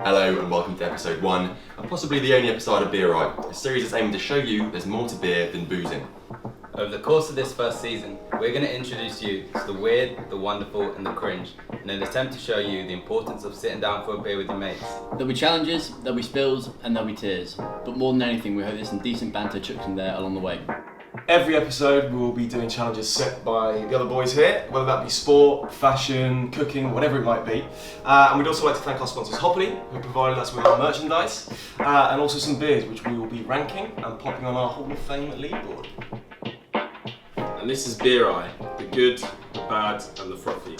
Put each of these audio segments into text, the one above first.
Hello and welcome to episode 1, and possibly the only episode of Beer Right, a series that's aiming to show you there's more to beer than boozing. Over the course of this first season, we're going to introduce you to the weird, the wonderful and the cringe, in an attempt to show you the importance of sitting down for a beer with your mates. There'll be challenges, there'll be spills, and there'll be tears. But more than anything, we hope there's some decent banter chucked in there along the way. Every episode we will be doing challenges set by the other boys here, whether that be sport, fashion, cooking, whatever it might be. And we'd also like to thank our sponsors Hopley, who provided us with our merchandise, and also some beers which we will be ranking and popping on our Hall of Fame leaderboard. And this is Beer Eye, the good, the bad and the frothy.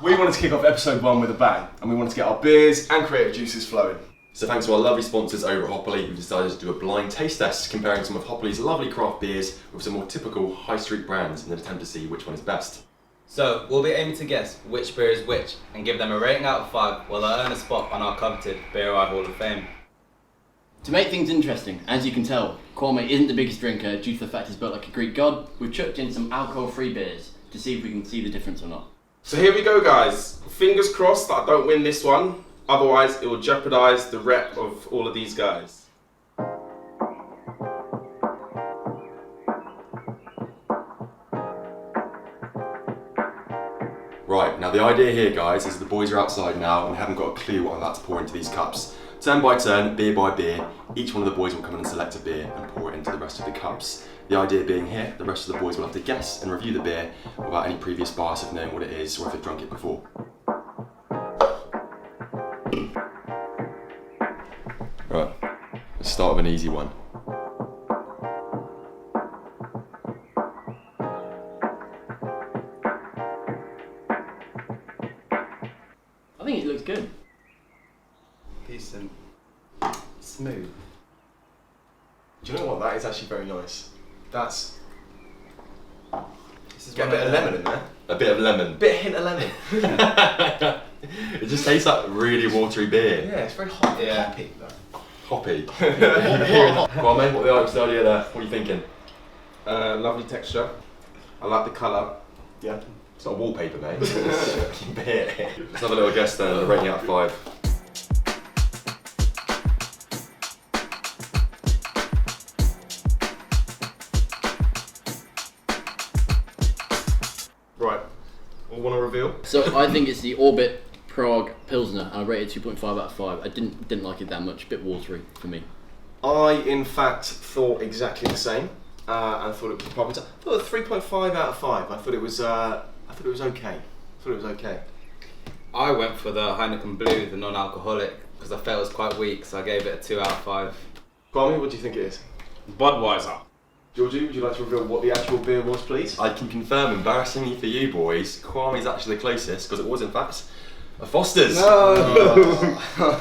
We wanted to kick off episode 1 with a bang, and we wanted to get our beers and creative juices flowing. So thanks to our lovely sponsors over at Hopley, who decided to do a blind taste test comparing some of Hopley's lovely craft beers with some more typical high street brands in an attempt to see which one is best. So, we'll be aiming to guess which beer is which and give them a rating out of 5 while they'll earn a spot on our coveted Beer Eye Hall of Fame. To make things interesting, as you can tell, Kwame isn't the biggest drinker due to the fact he's built like a Greek god. We've chucked in some alcohol-free beers to see if we can see the difference or not. So here we go guys, fingers crossed that I don't win this one, otherwise it will jeopardise the rep of all of these guys. Right, now the idea here guys is the boys are outside now and haven't got a clue what I'm about to pour into these cups. Turn by turn, beer by beer, each one of the boys will come in and select a beer and pour it into the rest of the cups. The idea being here, the rest of the boys will have to guess and review the beer without any previous bias of knowing what it is or if they've drunk it before. Right, let's start with an easy one. I think it looks good. Decent. Smooth. Do you know what? That is actually very nice. That's... This is Get a bit of lemon in there. A bit of lemon. Bit of hint of lemon. It just tastes like really watery beer. Yeah, it's very hot. Yeah. Hoppy though. Hoppy. Kwame, what the Irish earlier there? What are you thinking? Lovely texture, I like the colour. Yeah. It's not wallpaper, mate. It's beer. Let's have a little guess then, a rating out of 5. Right. All want to reveal? So I think it's the Orbit Prague Pilsner, and I rated 2.5 out of 5. I didn't like it that much, a bit watery for me. I, in fact, thought exactly the same, and I thought it was proper. I thought 3.5 out of 5. I thought it was. I thought it was okay. I went for the Heineken Blue, the non-alcoholic, because I felt it was quite weak, so I gave it a 2 out of 5. Kwame, what do you think it is? Budweiser. Georgie, would you like to reveal what the actual beer was, please? I can confirm, embarrassingly for you boys, Kwame's actually the closest, because it was in fact a Foster's. No.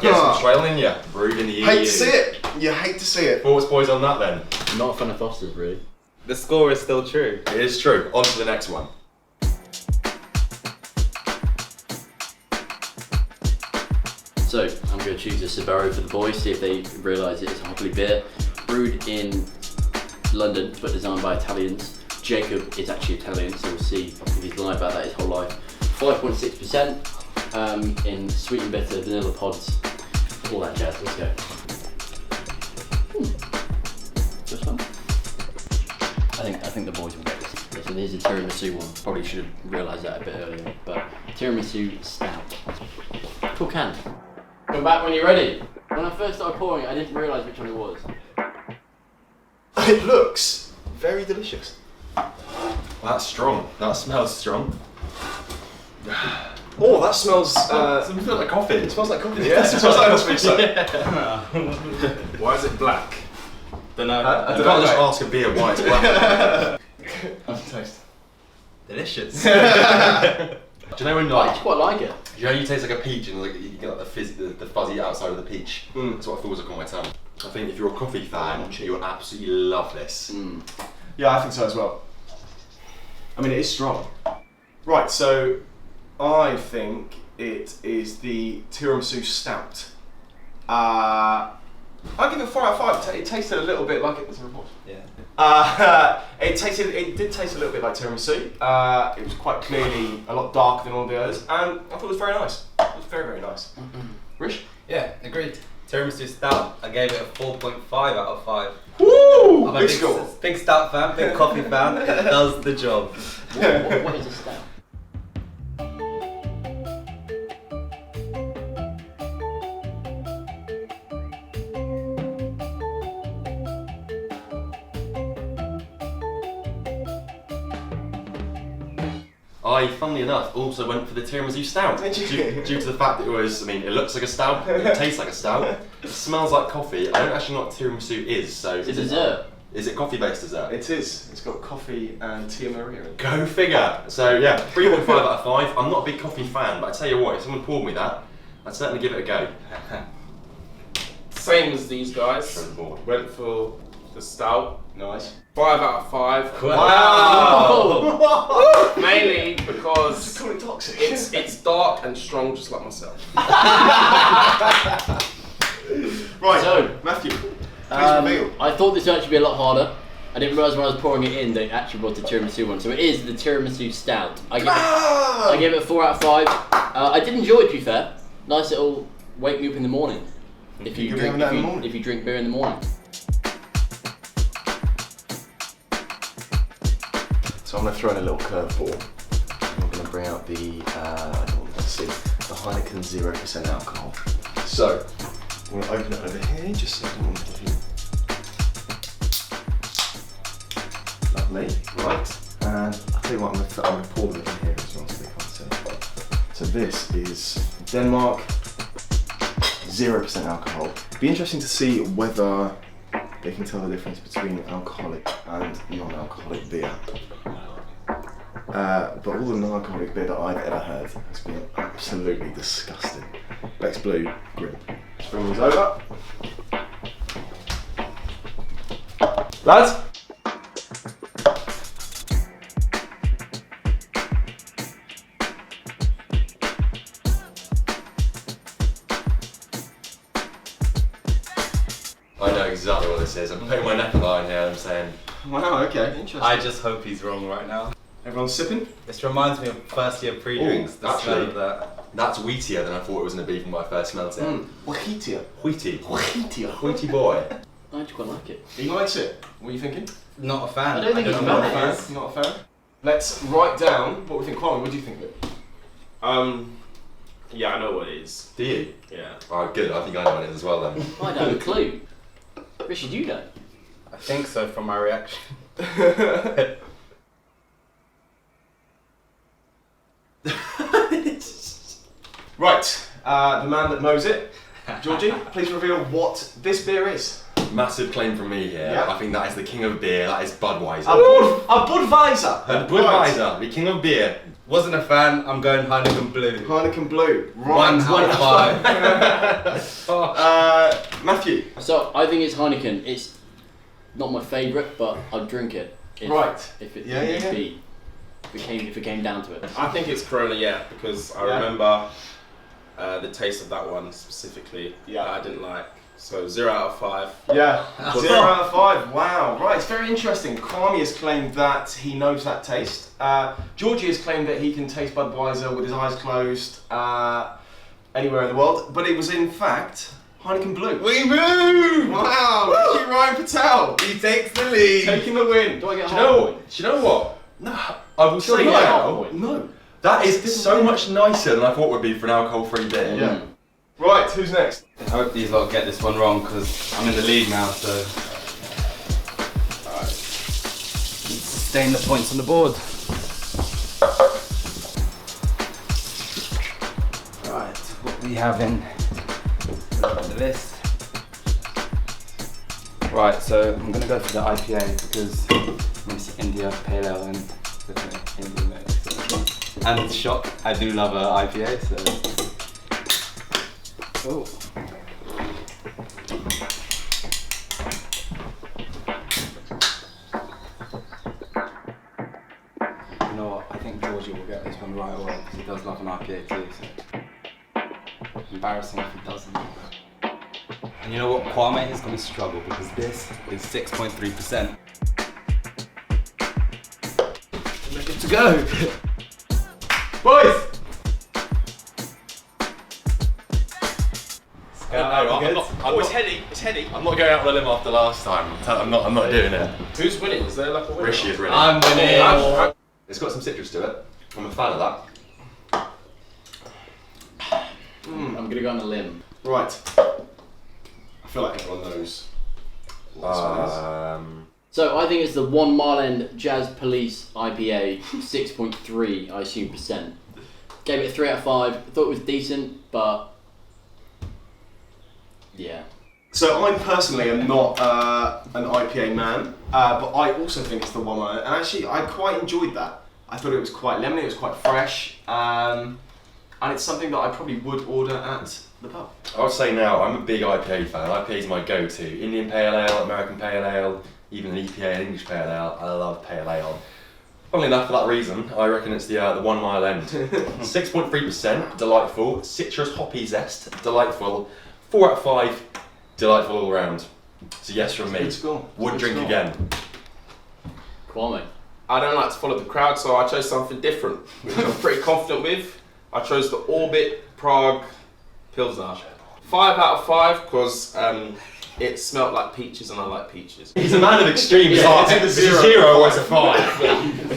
Get some trail in ya, brewed in the EU. Hate to see it. You hate to see it. Thoughts boys on that then? Not a fan of Foster's, really. The score is still true. It is true. On to the next one. So I'm going to choose a Sbarro for the boys, see if they realise it's a Hopley beer. Brewed in London, but designed by Italians. Jacob is actually Italian, so we'll see if he's lying about that his whole life. 5.6% in sweet and bitter vanilla pods. All that jazz, let's go. Just one. I think the boys will get this. Listen, here's a tiramisu one. Probably should have realised that a bit earlier, but tiramisu stout. Cool can. Come back when you're ready. When I first started pouring it, I didn't realise which one it was. It looks very delicious. That's strong. That smells strong. Oh, that smells. It smells like coffee. It smells like coffee. Yes, it smells like coffee. So. Why is it black? Don't know. I can't just ask a beer why it's black. Have a taste. Delicious. Do you know when I actually quite like it. you know you taste like a peach and like you get like the fizz, the fuzzy outside of the peach? That's what it feels like on my tongue. I think if you're a coffee fan, you'll absolutely love this. Yeah, I think so as well. I mean, it is strong. Right, so I think it is the tiramisu stout. I'll give it 4 out of 5. It tasted a little bit like it was a report. Yeah. It did taste a little bit like tiramisu. It was quite clearly a lot darker than all the others, and I thought it was very nice. It was very, very nice. Rish? Yeah, agreed. Tiramisu stout, I gave it a 4.5 out of 5. Woo! I'm a Big score. big stout fan, big coffee fan. It does the job. What is a stout? I, funnily enough, also went for the tiramisu stout due to the fact that it was, I mean, it looks like a stout, it tastes like a stout, it smells like coffee. I don't actually know what tiramisu is, so... It's a dessert. Is it coffee-based dessert? It is. It's got coffee and Tia Maria in it. Go figure! So yeah, 3.5 out of 5. I'm not a big coffee fan, but I tell you what, if someone poured me that, I'd certainly give it a go. Same as these guys. Straight on board. Went for the stout. Nice. 5 out of 5. Wow! Mainly because Just call it toxic. it's dark and strong, just like myself. Right, So, Matthew, please reveal. I thought this would actually be a lot harder. I didn't realise when I was pouring it in that it actually brought the tiramisu one. So it is the tiramisu stout. I gave it a 4 out of 5. I did enjoy it, to be fair. Nice little wake me up in the morning. If you You'll be drink, having that in the morning? if you drink beer in the morning. So I'm going to throw in a little curveball. I'm going to bring out the, let's see, the Heineken 0% alcohol. So, I'm going to open it over here, just so I can give you. Lovely, right. And I'll tell you what, I'm going to pour them in here as well so they can't see. So this is Denmark 0% alcohol. Be interesting to see whether they can tell the difference between alcoholic and non-alcoholic beer. But all the non-alcoholic beer that I've ever had has been absolutely disgusting. Beck's Blue, grim. Just bring these over. Lads? I know exactly what this is. I'm putting my neck on the line here and I'm saying, Wow, okay, interesting. I just hope he's wrong right now. Everyone's sipping? This reminds me of first year pre-drinks, Ooh, the smell actually. of that. that's wheatier than I thought it was going to be when I first smelled it. Wahitia. Wheaty. Wahitia. Wheaty boy. I actually quite like it. He likes it. What are you thinking? Not a fan. I don't think it's know bad. what it is. Not a fan? Let's write down what we think. Kwame, what do you think of it? Yeah, I know what it is. Do you? Yeah. Oh, good. I think I know what it is as well then. I don't have a clue. Richard, you know. I think so from my reaction. Right, the man that knows it. Georgie, please reveal what this beer is. Massive claim from me here. Yeah. I think that is the king of beer. That is Budweiser. A Budweiser. Budweiser, the king of beer. Wasn't a fan, I'm going Heineken Blue. Heineken Blue. Right. 1 out of 5. Matthew. So I think it's Heineken. It's not my favourite, but I'd drink it. If, Right. If it Yeah, need yeah, yeah. be. If it came down to it. I think it's Corona, yeah, because I Yeah. remember the taste of that one specifically Yeah. that I didn't like. So 0 out of 5. Yeah. 0 out of 5. Wow. Right. It's very interesting. Kwame has claimed that he knows that taste. Georgie has claimed that he can taste Budweiser with his eyes closed anywhere in the world. But it was in fact Heineken Blue. We move! Wow. Look at Ryan Patel. He takes the lead. Taking the win. Do I get a Do half you know point? what? Do you know what? No, I will Sure, say not a half now, point. No. that is so much nicer than I thought it would be for an alcohol-free beer. Yeah. Right. Who's next? I hope these lot get this one wrong because I'm in the lead now, so. Alright. Sustain the points on the board. Right, what we have in the list. Right, so I'm gonna go for the IPA because it's India Pale Ale and the Indian mix. So. And shot, I do love a IPA, so. Oh. You know what? I think Georgie will get this one right away because he does love an IPA too. So. Embarrassing if he doesn't. And you know what? Kwame is going to struggle because this is 6.3%. Ready to go. Boys! It's heady. It's heady. I'm not going out on a limb after last time. I'm not doing it. Who's winning? Is there like a winner? Rishi is winning. I'm winning. It's got some citrus to it. I'm a fan of that. I'm gonna go on a limb. Right. I feel like everyone knows what this one is. So I think it's the 1 Mile End Jazz Police IPA, 6.3, I assume, percent. Gave it a 3 out of 5. Thought it was decent, but yeah. So I personally am not an IPA man, but I also think it's the 1 Mile End, and actually I quite enjoyed that. I thought it was quite lemony, it was quite fresh, and it's something that I probably would order at the pub. I would say now, I'm a big IPA fan. IPA is my go-to. Indian Pale Ale, American Pale Ale, even an EPA and English Pale Ale. I love Pale Ale. Funnily enough, for that reason, I reckon it's the 1 Mile End. 6.3%, delightful. Citrus hoppy zest, delightful. 4 out of 5, delightful all round. So yes from me. Good score. Would drink again. Kwame. I don't like to follow the crowd, so I chose something different, which I'm pretty confident with. I chose the Orbit Prague Pilsner. 5 out of 5 because it smelled like peaches and I like peaches. He's a man of extremes. Yeah, It's a 0 or it's a 5.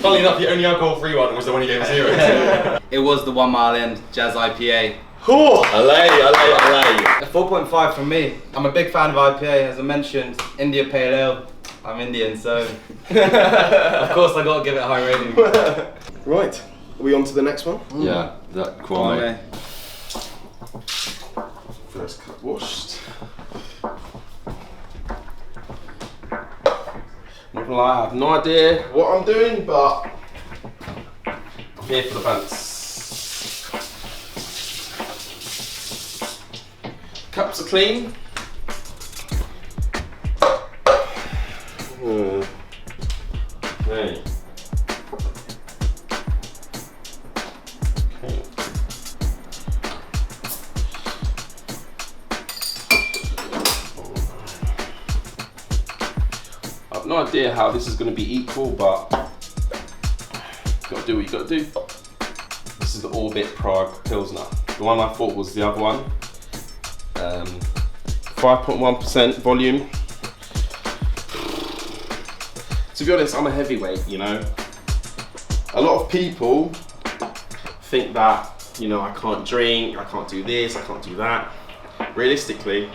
Funnily enough, the only alcohol-free one was the one he gave a 0 to. It was the 1 Mile End Jazz IPA. Allay. A 4.5 from me. I'm a big fan of IPA, as I mentioned. India Pale Ale. I'm Indian, so of course I got to give it a high rating. Right, are we on to the next one? Yeah, that Kwame. First cup washed. Not gonna lie, I have no idea what I'm doing, but I'm here for the pants. Cups are clean. Hey. Okay. I've no idea how this is going to be equal, but you gotta do what you gotta do. This is the Orbit Prague Pilsner. The one I thought was the other one. 5.1% volume. To be honest, I'm a heavyweight, you know. A lot of people think that, you know, I can't drink, I can't do this, I can't do that. Realistically,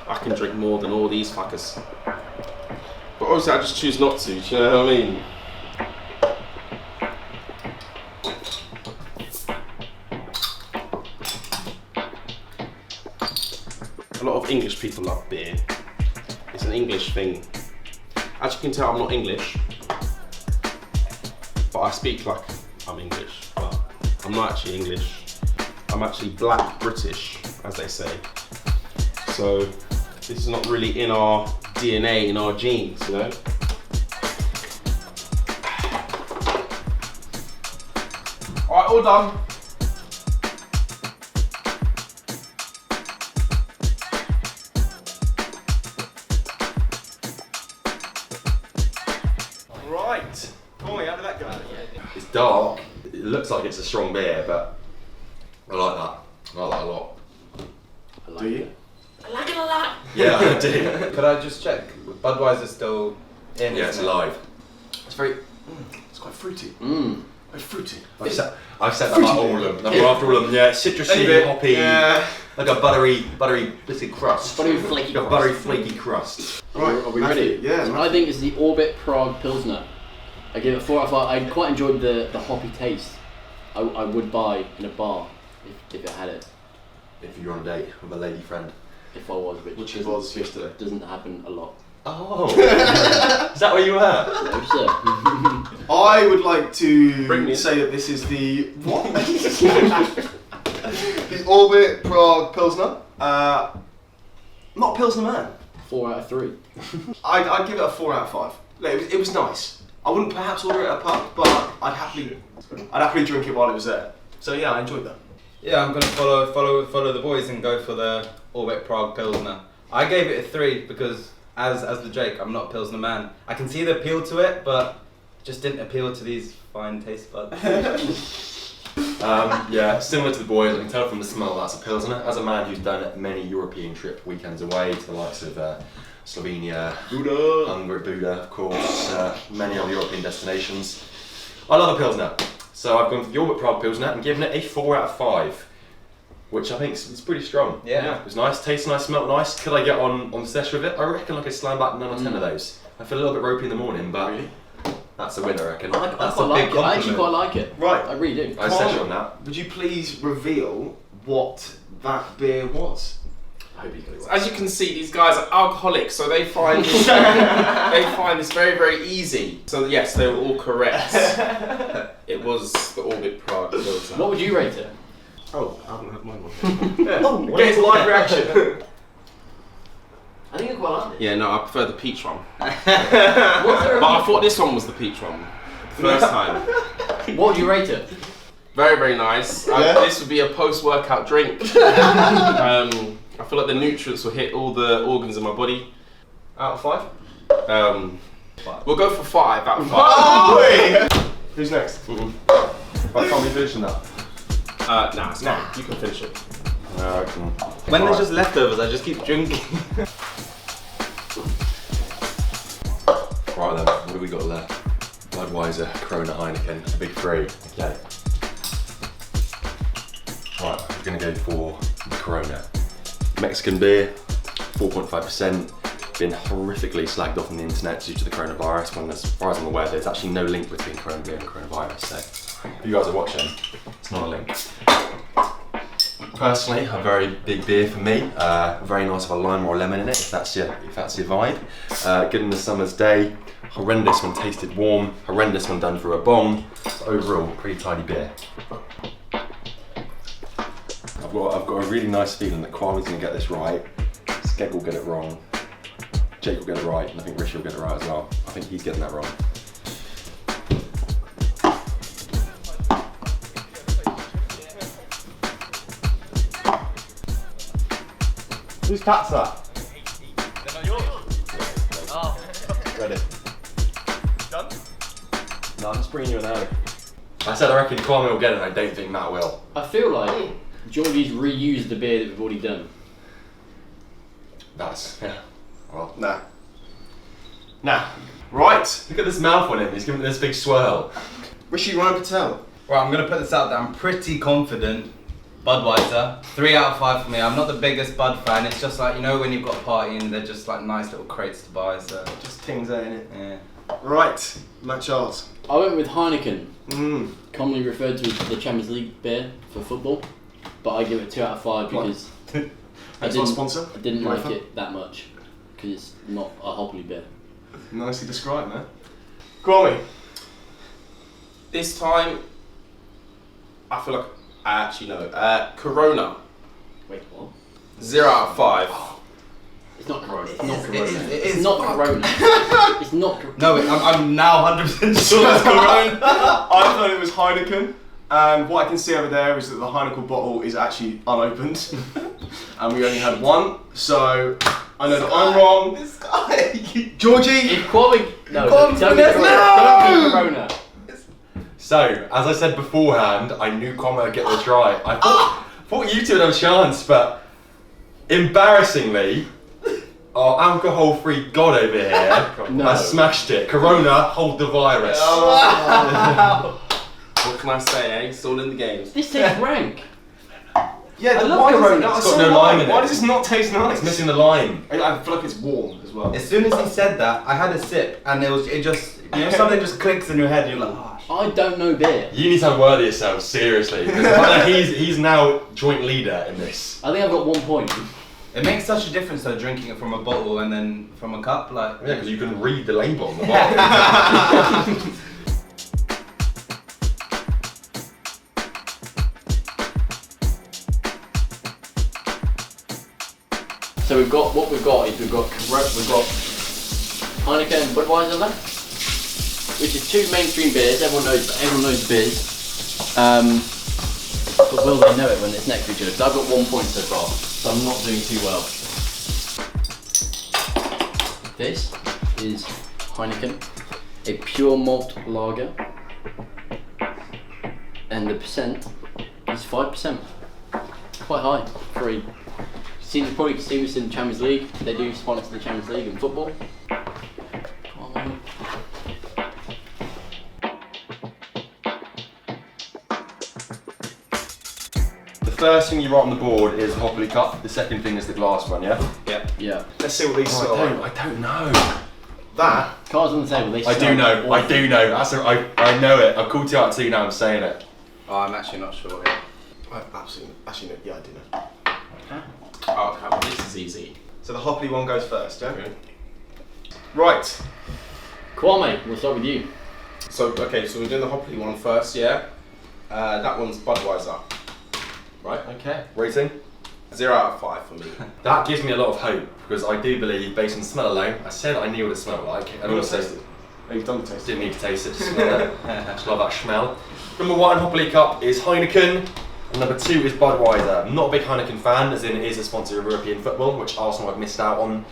I can drink more than all these fuckers. But obviously I just choose not to, do you know what I mean? A lot of English people love beer. It's an English thing. As you can tell, I'm not English, but I speak like I'm English, but I'm not actually English. I'm actually black British, as they say. So this is not really in our DNA, in our genes, you know? All right, all done. Right. Boy, how did that go? It's dark. It looks like it's a strong beer, but I like that. I like that a lot. I like Do you? it. I like it a lot. Yeah, I do. Could I just check? Budweiser's still in. Yeah, it's isn't it? alive. It's very. It's quite fruity. Mmm. Very fruity. I've said that about all of them. After all of them, yeah, citrusy, bit, hoppy, yeah. like a buttery biscuit crust. Buttery flaky Like a crust. buttery flaky crust. Right, Are we Matthew, ready? yeah, So Matthew. I think it's the Orbit Prague Pilsner. I give it 4 out of 5. I quite enjoyed the hoppy taste. I would buy in a bar if it had it. If you're on a date with a lady friend. If I was, Which it doesn't- was yesterday. Doesn't happen a lot. Oh, is that where you were? No, sir. I would like Bring me to in. say that this is the what? The Orbit Prague Pilsner. Not a Pilsner man. 4 out of 3. I'd give it a 4 out of 5. Like, it was nice. I wouldn't perhaps order it at a pub, but I'd happily drink it while it was there. So yeah, I enjoyed that. Yeah, I'm gonna follow the boys and go for the Orbit Prague Pilsner. I gave it a 3 because as the Jake, I'm not a Pilsner man. I can see the appeal to it, but it just didn't appeal to these fine taste buds. Yeah, similar to the boys, I can tell from the smell that's a Pilsner. As a man who's done many European trip weekends away to the likes of Slovenia, Hungary, Buda, of course, many other European destinations, I love a Pilsner. So I've gone for the Orbit Prague Pilsner and given it a 4 out of 5, which I think is pretty strong. Yeah. It was nice, tastes nice, smelled nice. Could I get on the session with it? I reckon I could slam back 9 or 10 of those. I feel a little bit ropey in the morning, but that's a winner, I reckon. I That's quite a like big it. I compliment. actually quite like it. Right. I really do. I session on that. Would you please reveal what that beer was? I hope you can. As you can see, these guys are alcoholics, so they find this, they find this very, very easy. So yes, they were all correct. It was the Orbit Prague Pilsner. What would you rate it? Oh, I haven't had mine. Oh, get his live reaction. I think I quite like it. Yeah, no, I prefer the peach one. What's there But I thought this one was the peach one. First time. What would you rate it? Very, very nice. This would be a post-workout drink. I feel like the nutrients will hit all the organs in my body. Out of 5? We'll go for 5 out of 5. Oh! Who's next? I can't be finishing that. Nah, it's not. You can finish it. When there's just leftovers, I just keep drinking. Right then, what have we got left? Budweiser, Corona, Heineken, the big 3. Okay. Right, we're gonna go for the Corona. Mexican beer, 4.5%. Been horrifically slagged off on the internet due to the coronavirus, when as far as I'm aware there's actually no link between Corona beer and coronavirus, so if you guys are watching, it's not a link. Personally, a very big beer for me. Very nice with a lime or a lemon in it, if that's your vibe. Good in the summer's day. Horrendous when tasted warm. Horrendous when done through a bong. But overall, pretty tidy beer. I've got a really nice feeling that Kwame's gonna get this right. Skeg will get it wrong. Jake will get it right, and I think Rishi will get it right as well. I think he's getting that wrong. Whose cat's that? They're not yours. Oh. Ready. Done? No, I'm just bringing you an early. I said I reckon Kwame will get it, and I don't think Matt will. I feel like Geordie's reused the beer that we've already done. That's, yeah. Well, Nah. Nah. Right. look at this mouth on him, he's giving it this big swirl. Rishi Ryan Patel. Right, I'm gonna put this out there. I'm pretty confident. Budweiser, 3 out of 5 for me. I'm not the biggest Bud fan. It's just like, you know, when you've got a party and they're just like nice little crates to buy. So Just things out in it. yeah. Right. Matt Charles. I went with Heineken, commonly referred to as the Champions League beer for football, but I give it 2 out of 5 because That's not a sponsor. I didn't like UEFA. it that much because it's not a Hopley beer. Nicely described, man. Kwame. This time, I feel like I actually know. Corona, Wait, what? 0 out of 5. It's not Corona. It's not is, Corona. it is, It's not fuck. Corona. It's not. No, I'm now 100% sure it's Corona. I thought it was Heineken, and what I can see over there is that the Heineken bottle is actually unopened, and we only had one, so I know that I'm wrong. This guy. Georgie! If Kwame, no, Confidence, tell me Corona. no! Tell me Corona. So, as I said beforehand, I knew Kwame would get this right. I thought you two would have a chance, but embarrassingly, our alcohol-free god over here No. has smashed it. Corona, hold the virus. What can I say, eh? It's all in the games. This tastes rank. Yeah, I the love why does Corona. it not? It's got no lime in it. Why does this not taste nice? It's missing the lime. I feel like it's warm as well. As soon as he said that, I had a sip and it just, you know, something just clicks in your head and you're like, oh, I don't know beer. You need to have word of yourself, seriously. Because he's now joint leader in this. I think I've got 1 point. It makes such a difference though, drinking it from a bottle and then from a cup, like. Yeah, because you can read the label on the bottle. So we've got we've got Heineken and Budweiser left, which is 2 mainstream beers. Everyone knows the beers. But will they know it when it's next to each other? So I've got 1 point so far, so I'm not doing too well. This is Heineken, a pure malt lager, and the percent is 5%. Quite high for a. You've probably seen this in the Champions League. They do sponsor the Champions League in football. Come on, mate. The first thing you write on the board is the Hopley Cup. The second thing is the glass one, yeah? Yeah. Yeah. Let's see what these are. I don't know. That. Cards on the table. They I do smell know. awful. I do know. I know it. I've called you out to you now. I'm saying it. Oh, I'm actually not sure here. I absolutely. Actually, no, yeah, I do know. Oh, okay, well, this is easy. So the Hopley one goes first, yeah? Okay. Right. Kwame, we'll start with you. So, okay, so we're doing the Hopley one first, yeah? That one's Budweiser. Right? Okay. Rating? 0 out of 5 for me. That gives me a lot of hope because I do believe, based on the smell alone, I said I knew what it smelled like, and You've also tasted it. Oh, you've done the taste. didn't need to taste it. Just smell it. Just love that smell. Number 1 Hopley Cup is Heineken. And number 2 is Budweiser. I'm not a big Heineken fan, as in it is a sponsor of European football, which Arsenal have missed out on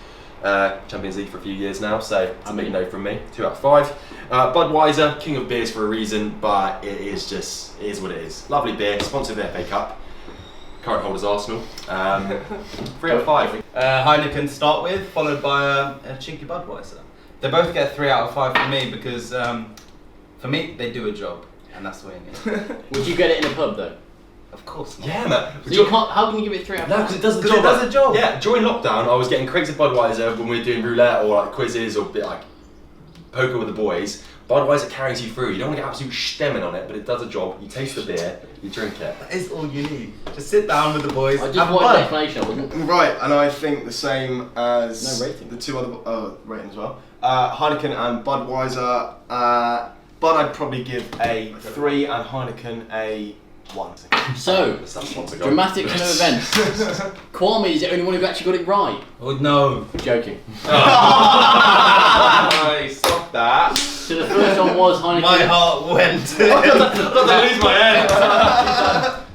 Champions League for a few years now, so it's a big no from me. 2 out of 5. Budweiser, king of beers for a reason, but it is what it is. Lovely beer, sponsored of the FA Cup. Current holders Arsenal. 3 out of 5. Heineken to start with, followed by a cheeky Budweiser. They both get 3 out of 5 for me because, for me, they do a job, and that's the way it is. Would you get it in a pub though? Of course not. Yeah, man. So you can't. How can you give it 3 out of 5? No, because it does the 'Cause job. it does the job. Yeah, during lockdown, I was getting crates of Budweiser when we were doing roulette or like quizzes or bit like poker with the boys. Budweiser carries you through. You don't want to get absolute stemming on it, but it does a job. You taste the beer, you drink it. That is all you need. Just sit down with the boys. I just have wanted an fun. explanation. I wasn't. Right, and I think the same as No rating. the two other rating as well. Heineken and Budweiser. Bud I'd probably give a 3 and Heineken a 1. So, That's that sponsor guy. dramatic turn of events. Kwame is the only one who actually got it right. Oh no. Joking. Hey, stop that. So the first one was Heineken. My heart went. I lose my head.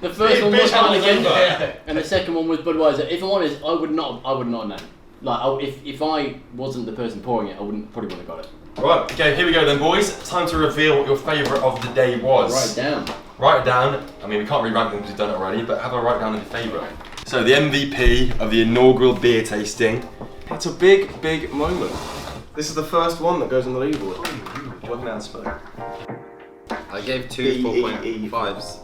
The first one was Bitch, I remember. Heineken, and the second one was Budweiser. If I'm honest, I would not have known. Like, if I wasn't the person pouring it, I probably wouldn't have got it. Right, okay, here we go then, boys. Time to reveal what your favourite of the day was. Write it down. Write it down. I mean, we can't re-rank them because we've done it already, but have a write down your favourite. So the MVP of the inaugural beer tasting. It's a big, big moment. This is the first one that goes on the leaderboard. One man spoon. I gave 2 4.5s.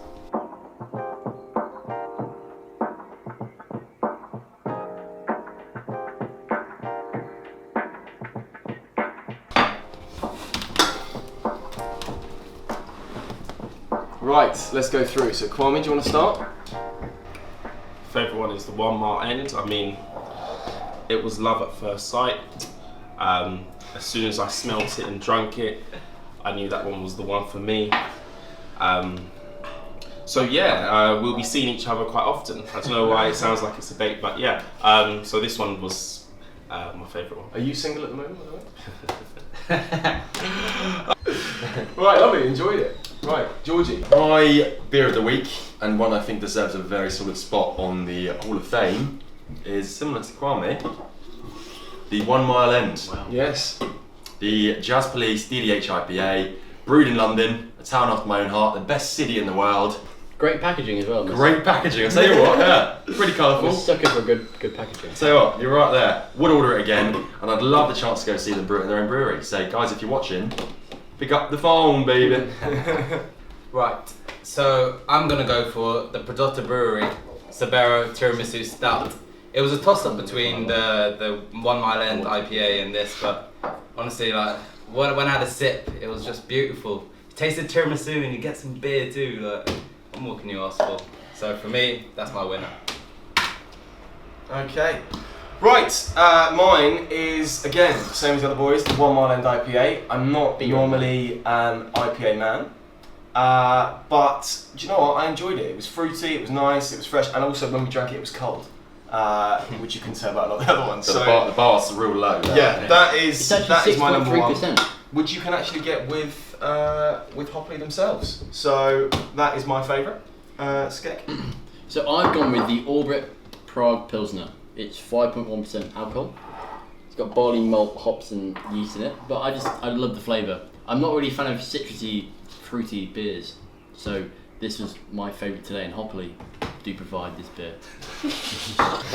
Right, let's go through. So Kwame, do you want to start? Favourite one is the 1 Mile End. I mean, it was love at first sight. As soon as I smelt it and drank it, I knew that one was the one for me. So yeah, we'll be seeing each other quite often. I don't know why it sounds like it's a date, but yeah. So this one was my favourite one. Are you single at the moment, by the way? Right, lovely, enjoyed it. Right, Georgie. My beer of the week, and one I think deserves a very solid spot on the Hall of Fame, is similar to Kwame. The 1 Mile End. Wow. Yes. The Jazz Police DDH IPA, brewed in London, a town after my own heart, the best city in the world. Great packaging as well. Great packaging, I tell you what, yeah, pretty I'm colourful. a sucker for good packaging. So what, you're right there. Would order it again, and I'd love the chance to go see them brew it in their own brewery. So guys, if you're watching, pick up the phone, baby. Right, so I'm gonna go for the Prodotta Brewery Sabero Tiramisu Stout. It was a toss-up between the 1 Mile End IPA and this, but honestly, like when I had a sip, it was just beautiful. You taste the tiramisu and you get some beer too. Like, what more can you ask for? So for me, that's my winner. Okay. Right, mine is, again, same as the other boys, the 1 Mile End IPA. I'm not normally an IPA man, but do you know what? I enjoyed it. It was fruity, it was nice, it was fresh, and also when we drank it, it was cold, which you couldn't say about a lot of the other ones. So the bar's real low. Yeah, that It's is actually my number one, 6.3%. which you can actually get with Hopley themselves. So that is my favourite. Skek? So I've gone with the Orbit Prague Pilsner. It's 5.1% alcohol. It's got barley, malt, hops, and yeast in it. But I love the flavour. I'm not really a fan of citrusy, fruity beers, so this was my favourite today. And Hopley do provide this beer.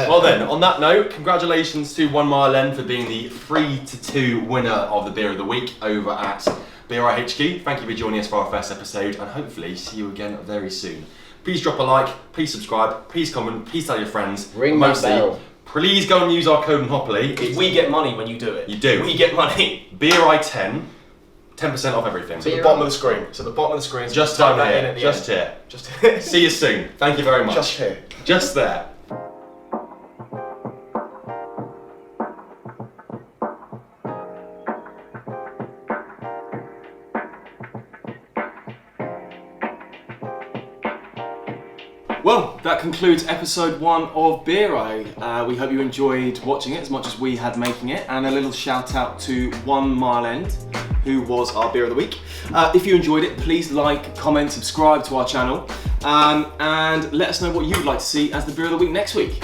Well then, on that note, congratulations to 1 Mile End for being the 3-2 winner of the Beer of the Week over at BRI HQ. Thank you for joining us for our first episode, and hopefully see you again very soon. Please drop a like, please subscribe, please comment, please tell your friends. Ring that bell. Please go and use our code in Hopley. We get money when you do it. You do. We get money. BRI10, 10% off everything. So the bottom of the screen. So the bottom of the screen. Just type down that in here. at the Just end. here. Just here. See you soon. Thank you very much. Just here. Just there. Well, that concludes episode 1 of Beer Eye. We hope you enjoyed watching it as much as we had making it, and a little shout out to 1 Mile End, who was our Beer of the Week. If you enjoyed it, please like, comment, subscribe to our channel, and let us know what you'd like to see as the Beer of the Week next week.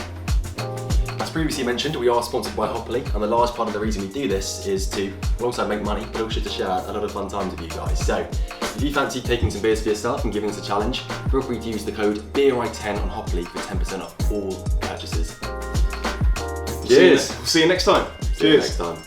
As previously mentioned, we are sponsored by Hopley, and the large part of the reason we do this is to also make money, but also to share a lot of fun times with you guys. So, if you fancy taking some beers for yourself and giving us a challenge, feel free to use the code BRI10 on Hopley for 10% off all purchases. Cheers. We'll see you next time. See you next time.